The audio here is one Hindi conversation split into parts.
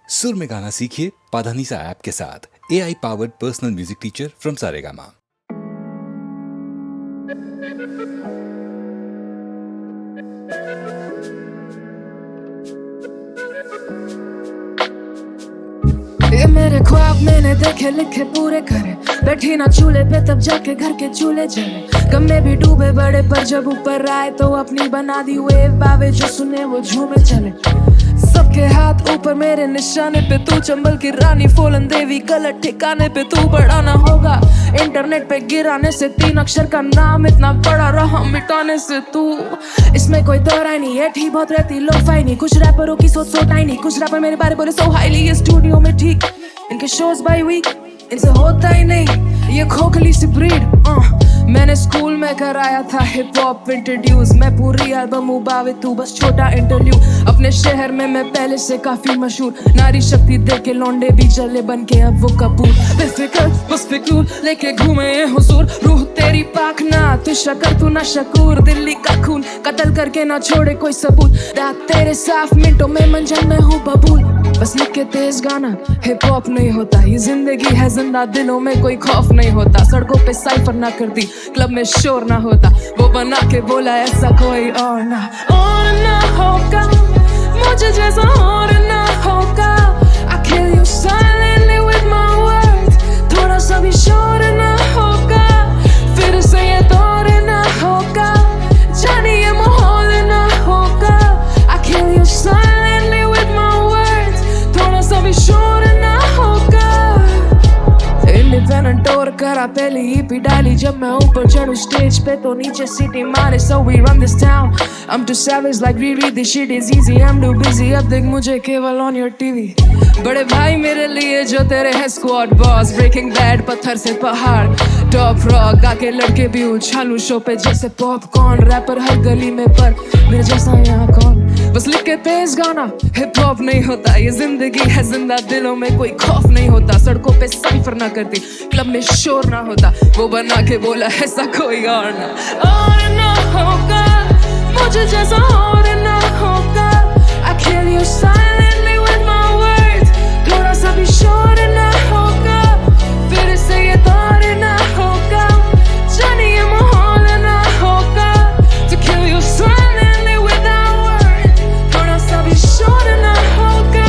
सुर में गाना सीखिए पाधानीसा ऐप के साथ। AI powered personal music teacher from Saregama. ये मेरे ख्वाब मैंने देखे लिखे पूरे करे, बैठी ना चूल्हे पे तब जाके घर के चूल्हे जले। गम में भी डूबे बड़े पर जब ऊपर आए तो अपनी बना दी वेव बावे, जो सुने वो झूमे चले। सबके हाथ ऊपर मेरे निशाने पे, तू चंबल की रानी फूलन देवी गलत ठिकाने पे। तू बड़ा ना होगा इंटरनेट पे गिराने से, 3 अक्षर का नाम इतना बड़ा रहा मिटाने से। तू इसमें कोई दोराई नहीं है, ठीक बहुत रहती लो फाई नहीं। कुछ रैपरों की सोच सो टाइनी, कुछ रैपर मेरे बारे बोले सो हाईली। ये स्टूडियो में ठीक, इनके शोज बाय वीक इनसे होता ही नहीं ये खोखली सी ब्रीड। मैंने स्कूल में कराया था हिप हॉप इंट्रोड्यूस, मैं पूरी एल्बम उबावे तू बस छोटा इंटरव्यू। अपने शहर में मैं पहले से काफी मशहूर, नारी शक्ति देख के लौंडे भी चले बन के अब वो कपूर। बेफिक्र बस फिक्र लेके घूमे ये हुजूर, रूह तेरी पाक ना तू शकर तू ना शकूर। दिल्ली का खून कत्ल करके ना छोड़े कोई सबूत, रात तेरे साफ मिनटों में मंजन में हूँ बबूल। बस लिख के तेज गाना हिप हॉप नहीं होता, ये जिंदगी है जिंदा दिलों में कोई खौफ नहीं होता। सड़कों पे साइफर ना करती, क्लब में शोर ना होता, वो बना के बोला ऐसा कोई और ना होगा मुझे जैसा और ना होगा। I kill you silently with my words, थोड़ा सा भी शोर ना होगा, फिर से ये दौर ना होगा, जाने ये माहौल ना होगा। I kill you silently with my words, थोड़ा सा भी शोर ना होगा। इंडिपेंडेंट और करा पहली ईपी डाली, जब मैं ऊपर चढ़ूं स्टेज पे तो नीचे सीटी मारे। So we run this town, I'm too savage like Riri, this shit is easy, I'm too busy, अब देख मुझे केवल on your TV। बड़े भाई मेरे लिए जो तेरे हैं स्क्वाड बॉस, ब्रेकिंग बैड पत्थर से पहाड़, टॉप रॉक आके लड़के भी उछालूं शो पे जैसे पॉपकॉर्न। रैपर हर गली में पर मेरे जैसा यहाँ कौन। बस लिख के तेज गाना हिप हॉप नहीं होता, ये जिंदगी है जिंदा दिलों में कोई खौफ नहीं होता। सड़कों पे साइफर ना करती, क्लब में शोर ना होता, वो बना के बोला ऐसा कोई और ना होगा मुझे जैसा और ना होगा। I kill you silently with my words, थोड़ा सा भी शोर ना होगा, फिर से ये दौर ना होगा, जाने ये माहौल ना होगा। To kill you silently without words, थोड़ा सा भी शोर ना होगा।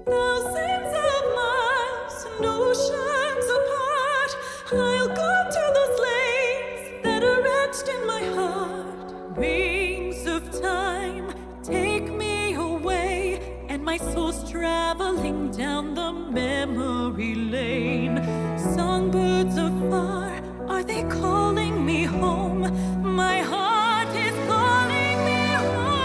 Thousands of miles and oceans apart, I'll go to those lanes that are etched in my heart. Wings of time take me away, and my soul's traveling down the memory lane. Songbirds afar, are they calling me home? My heart is calling me home.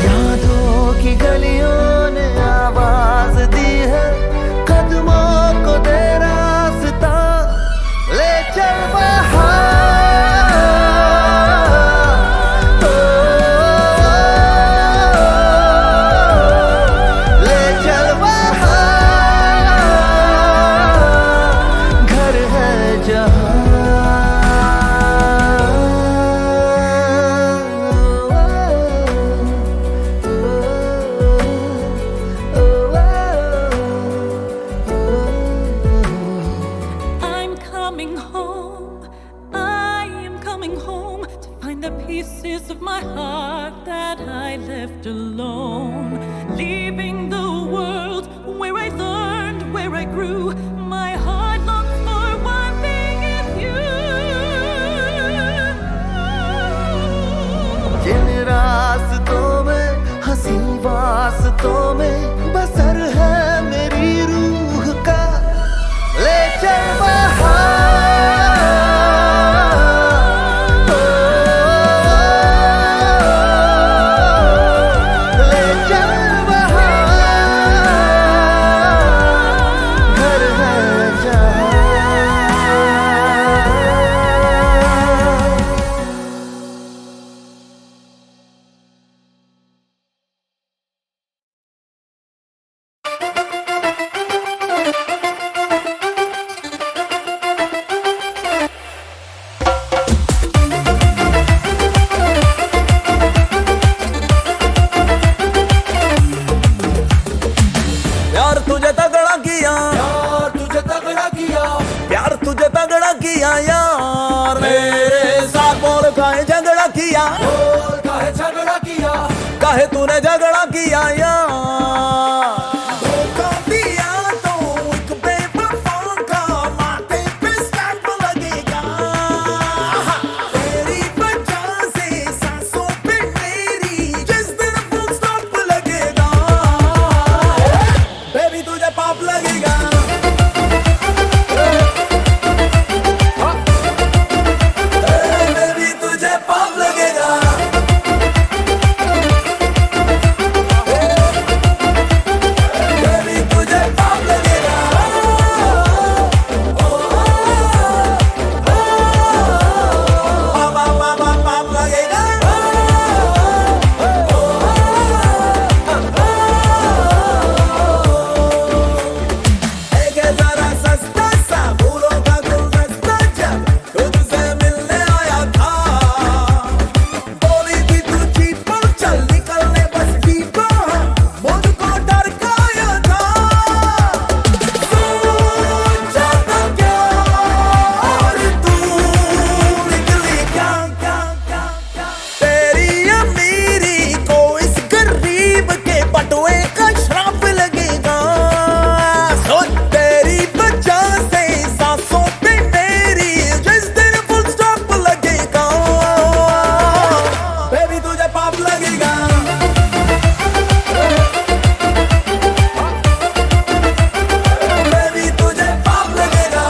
यादों की गलियों ने आवाज दी है, कदमों को दे रास्ता, ले चल बाहर, ले चल बाहर, घर है I'm coming home, I am coming home to find the pieces of my heart that I left alone. Leaving the world where I learned, where I grew, my heart longs for one thing, it's you. जिन रास्तों में, हंसी वास्तों में बसर है मेरी रूह का। ले चल ले चल घर है जहाँ। प्यार तुझे तगड़ा किया, प्यार तुझे तगड़ा किया यार। मेरे साथ बोल काहे झगड़ा किया, काहे तूने झगड़ा किया यार। धोखा दिया तो एक बेवफा का माथे पे स्टैंप लगेगा। तेरी वजह से सांसों पे मेरी जिस दिन फुल स्टॉप लगेगा। बेबी तुझे पाप लगेगा, बेबी तुझे पाप लगेगा। बेबी तुझे पाप लगेगा। पाप लगेगा। एक जरा सस्ता सा फूलों का गुलदस्ता जब तुझसे मिलने आया था। बोली थी तू जीप पर चल निकलने बस दीपा, मुझको डरकाया था। सोचा था क्या और तू निकली क्या क्या क्या क्या। तेरी अमीरी को इस गरीब के बटुए का श्राप लगेगा। सुन तेरी वजह से सांसों पे मेरी जिस दिन फुल स्टॉप लगेगा। बेबी तुझे पाप लगेगा। बेबी तुझे पाप लगेगा।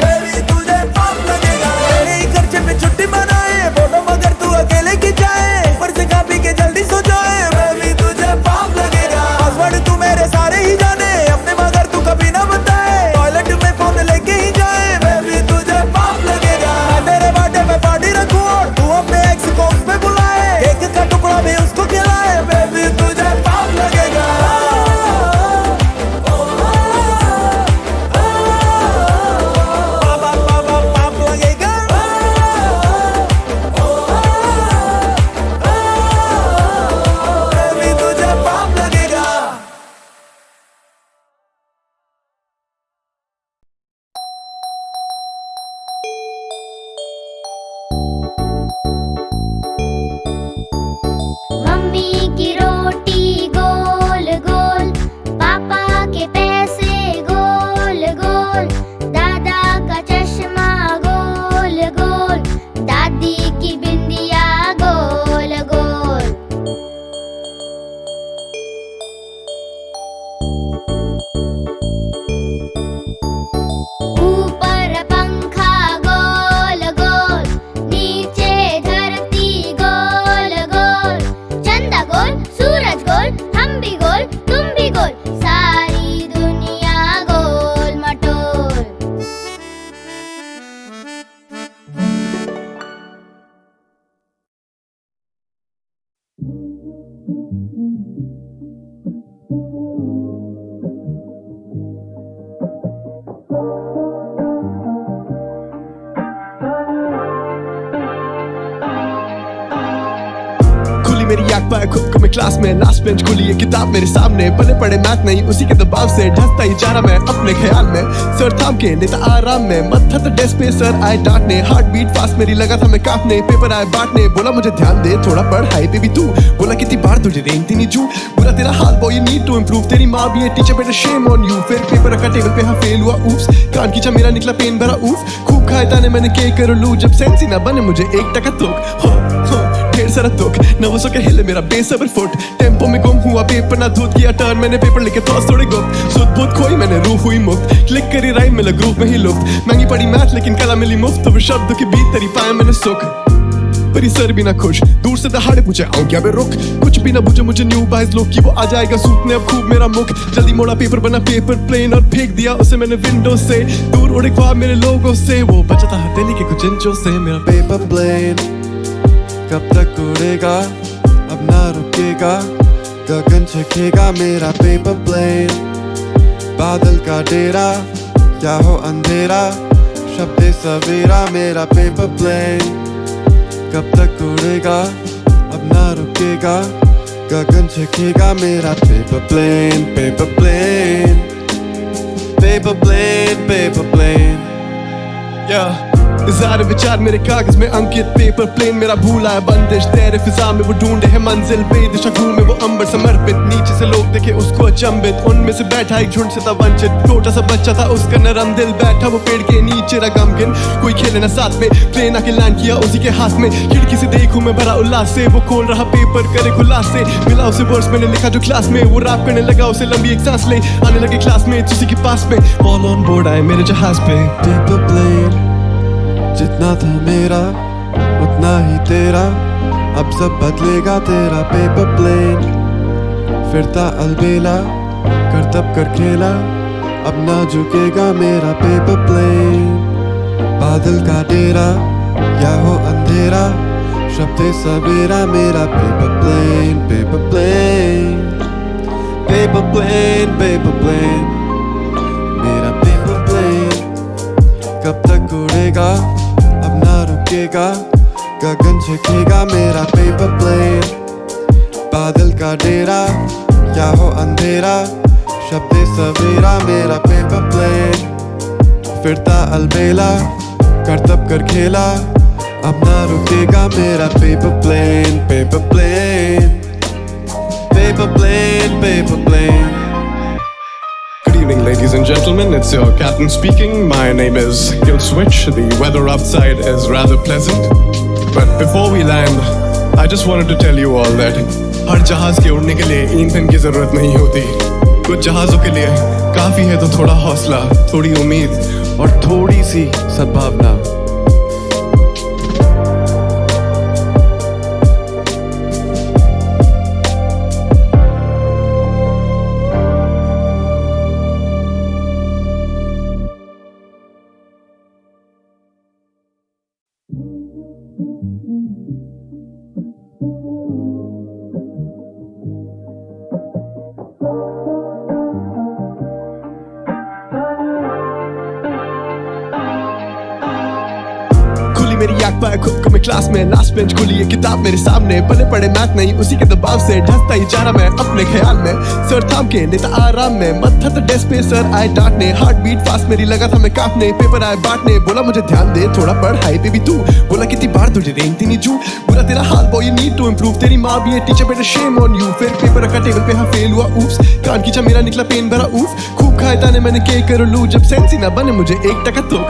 बेबी तुझे पाप लगेगा। तेरे ही खर्चे पे छुट्टी मनाए फोटो मगर तू अकेले की जाए, ऊपर से खा पी के जल्दी सो जाए। बेबी तुझे पाप लगेगा। पासवर्ड तू मेरे सारे ही जाने अपने मगर तू कभी ना बताए, टॉयलेट में फोन लेके ही जाए। बेबी तुझे पाप लगेगा। मैं तेरे बर्थडे पे पार्टी रखूं और तू अपने एक्स को उस पे बुलाए, केक का टुकड़ा भी उसको खिलाए। बेबी तुझे पाप लगेगा। पाप लगेगा। बेबी तुझे पाप लगेगा। मम्मी की रोटी गोल गोल, पापा के पैसे गोल गोल, दादा का चश्मा गोल गोल, दादी की बिंदिया गोल गोल। ऊपर पंखा गोल गोल, नीचे धरती गोल गोल, चंदा गोल सूरज गोल, हम भी गोल तुम भी गोल, सारी दुनिया गोल मटोल। मेरी आंख पाए खुद को मैं क्लास में, लास्ट बेंच खुली है किताब मेरे सामने, बने पड़े मैथ नहीं उसी के दबाव से ढसता ही जा रहा मैं अपने ख्याल में, सर थाम के लेता आराम में, मत था तो डेस्क पे सर आए डांटने, हार्ट बीट फास्ट मेरी लगा था मैं कांपने, पेपर आए बांटने, बोला मुझे ध्यान दे थोड़ा पढ़ हाई बेबी तू, बोला कितनी बार तुझे रेंगती नहीं जू, बुरा तेरा हाल boy you need to improve, तेरी माँ भी है टीचर बेटा शेम ऑन यू, फिर पेपर रखा टेबल पे हाँ फेल हुआ ऊप्स, कान खींचा मेरा निकला पेन भरा ऊफ, खूब खाए ताने मैंने के कर लू, जब सेंस ही ना बने मुझे 1 टका तोक, ढेर सारा तुक नवसों के हिले मेरा बेसब्र फुट, टेम्पो में गुम हुआ पेपर ना धुत किया टर्न, मैंने पेपर लिखे थॉट्स थोड़े गुप्त, सुध बुध खोई मैंने रूह हुई मुक्त, क्लिक करी राइम मिला ग्रुप में ही लुफ्त, महंगी पड़ी मैथ लेकिन कला मिली मुफ्त, तो शब्द की बीत तेरी पाया मैंने सुख, पर सर भी ना खुश, दूर से दहाड़े पूछे आऊं क्या बे रुक, कुछ भी ना बुझे मुझे न्यू बाइज लोग कि वो आ जाएगा सूतने अब खूब मेरा मुख, जल्दी मोड़ा पेपर बना पेपर प्लेन और फेंक दिया उसे मैंने विंडो से, दूर उड़े ख्वाब मेरे लोगों से, वो बचा था हथेली के कुछ इंचों से, मेरा पेपर प्लेन कब तक उड़ेगा अब ना रुकेगा, गगन छकेगा मेरा पेपर प्लेन, बादल का डेरा क्या हो अंधेरा, शब्द सवेरा मेरा पेपर प्लेन, कब तक उड़ेगा अब ना रुकेगा, गगन छकेगा मेरा paper plane, paper plane, paper plane, paper plane, ज़ारे विचार मेरे कागज में अंकित, पेपर प्लेन मेरा भूला है बंदिश, तेरे फिजा में वो ढूंढे है मंजिल, बेदिशा घूमे वो अंबर समर्पित, नीचे से लोग देखे उसको अचंभित, उनमें से बैठा एक झुंड से था वंचित, छोटा सा बच्चा था उसका नरम दिल, बैठा वो पेड़ के नीचे रहा गमगीन, कोई खेले ना साथ में, प्लेन आके लैंड किया उसी के हाथ में, खिड़की से देखूं मैं भरा उल्लास से, वो खोल रहा पेपर करे खुलास से, मिला उसे वर्ड्स मैंने लिखा जो क्लास में, वो रैप करने लगा उसे लंबी एक सांस ले, आने लगे क्लासमेट्स उसी के पास में, ऑल ऑन बोर्ड आए मेरे जहाज पे, पेपर प्लेन जितना था मेरा उतना ही तेरा, अब सब बदलेगा तेरा पेपर प्लेन, फिरता अलबेला कर तब कर खेला, अब ना झुकेगा मेरा पेपर प्लेन, बादल का डेरा या हो अंधेरा, शब्द सवेरा मेरा paper plane, paper plane, paper plane, paper plane, मेरा पेपर प्लेन, कब तक उड़ेगा अब ना रुकेगा, गगन छकेगा मेरा पेपर प्लेन, बादल का डेरा क्या हो अंधेरा, शब्द सवेरा मेरा पेपर प्लेन, फिरता अलबेला कर तब कर खेला, अब ना रुकेगा मेरा paper plane, paper plane, paper plane, paper plane. Good evening, ladies and gentlemen. It's your captain speaking. My name is Kill Switch. The weather outside is rather pleasant. But before we land, I just wanted to tell you all that हर जहाज के उड़ने के लिए ईंधन की जरूरत नहीं होती. कुछ जहाजों के लिए काफी है तो थोड़ा हौसला, थोड़ी उम्मीद और थोड़ी सी सद्भावना. मेरी आंख पाए खुद को मैं क्लास में, लास्ट बेंच खुली है किताब मेरे सामने, बने पड़े मैथ नहीं उसी के दबाव से ढसता ही जा रहा मैं अपने ख्याल में, सर थाम के लेता आराम में, मत था तो डेस्क पे सर आए डांटने, हार्ट बीट फास्ट मेरी लगा था मैं कांपने, पेपर आए बांटने, बोला मुझे ध्यान दे थोड़ा पढ़ हाई बेबी तू, बोला कितनी बार तुझे रेंगती नहीं जू, बुरा तेरा हाल boy you need to improve, तेरी माँ भी है टीचर बेटा शेम ऑन यू, फिर पेपर रखा टेबल पे हाँ फेल हुआ ऊप्स, कान खींचा मेरा निकला पेन भरा ऊफ, खूब खाए ताने मैंने के कर लू, जब सेंस ही ना बने मुझे 1 टका तोक,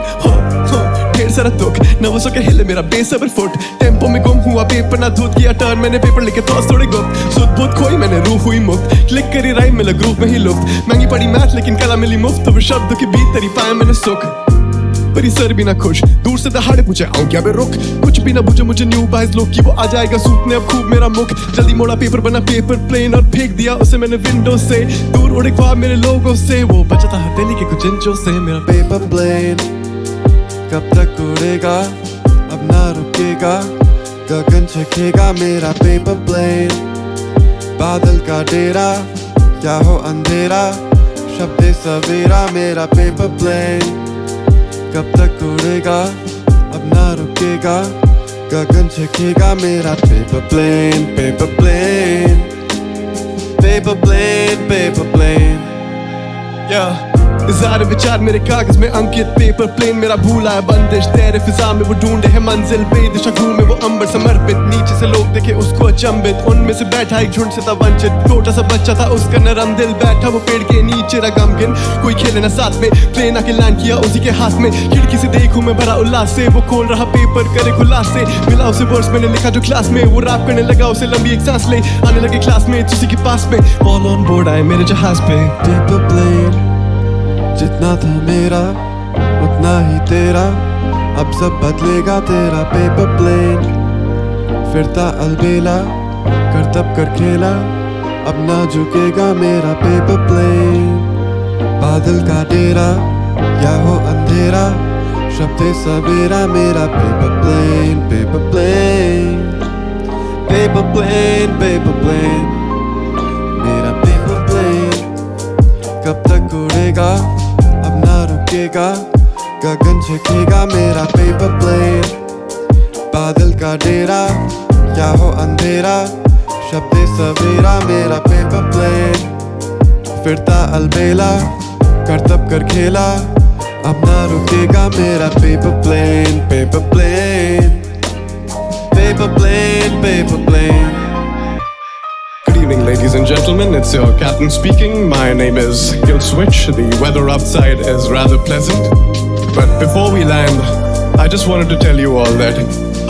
ढेर सारा तुक नवसों के हिले मेरा बेसब्र फुट, टेम्पो में गुम हुआ पेपर ना धुत किया टर्न, मैंने पेपर लिखे थॉट्स थोड़े गुप्त, सुध बुध खोई मैंने रूह हुई मुक्त, क्लिक करी राइम मिला ग्रुप में ही लुफ्त, महंगी पड़ी मैथ लेकिन कला मिली मुफ्त, तो शब्द की बीत तेरी पाया मैंने सुख, पर सर भी ना खुश, दूर से दहाड़े पूछे आऊं क्या बे रुक, कुछ भी ना बुझे मुझे न्यू बाइज लोग कि वो आ जाएगा सूतने अब खूब मेरा मुख, जल्दी मोड़ा पेपर बना पेपर प्लेन और फेंक दिया उसे मैंने विंडो से, दूर उड़े ख्वाब मेरे लोगों से, वो बचा था हथेली के कुछ इंचों से, मेरा पेपर प्लेन कब तक उड़ेगा अब ना रुकेगा, गगन छकेगा मेरा पेपर प्लेन, बादल का डेरा क्या हो अंधेरा, शब्द सवेरा मेरा पेपर प्लेन, कब तक उड़ेगा अब ना रुकेगा, गगन झुकेगा मेरा paper plane, paper plane, paper plane, paper plane. इज़ार विचार मेरे कागज में अंकित, पेपर प्लेन मेरा भूला है बंदिश, तेरे फिजा में वो ढूंढे है मंजिल, बेदिशा घूमे वो अंबर समर्पित, नीचे से लोग देखे उसको अचंभित, उनमें से बैठा एक झुंड से था वंचित, छोटा सा बच्चा था उसका नरम दिल, बैठा वो पेड़ के नीचे रहा गमगीन, कोई खेले ना साथ में, प्लेन आके लैंड किया उसी के हाथ में, खिड़की से देखूं मैं भरा उल्लास से, वो खोल रहा पेपर करे खुलास से, मिला उसे वर्ड्स मैंने लिखा जो क्लास में, वो रैप करने लगा उसे लंबी एक सांस ले, आने लगे क्लास में उसी के पास में, ऑल ऑन बोर्ड आए मेरे जहाज पे। पेपर प्लेन जितना था मेरा उतना ही तेरा, अब सब बदलेगा तेरा पेपर प्लेन, फिरता अलबेला करतब कर खेला, अब ना झुकेगा मेरा पेपर प्लेन, बादल का डेरा या हो अंधेरा, शब्द सवेरा मेरा paper plane, paper plane, paper plane, paper plane, मेरा पेपर प्लेन, कब तक उड़ेगा अब ना रुकेगा, गगन झुकेगा मेरा पेपर प्लेन, बादल का डेरा या हो अंधेरा, शब्द सवेरा मेरा पेपर प्लेन, फिरता अलबेला करतब कर खेला, अब ना रुकेगा मेरा paper plane, paper plane, paper plane, paper plane. Good evening, ladies and gentlemen. It's your captain speaking. My name is Kill Switch. The weather outside is rather pleasant. But before we land, I just wanted to tell you all that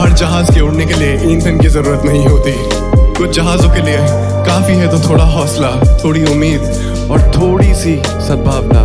हर जहाज के उड़ने के लिए ईंधन की जरूरत नहीं होती। कुछ जहाजों के लिए काफी है तो थोड़ा हौसला, थोड़ी उम्मीद और थोड़ी सी सद्भावना।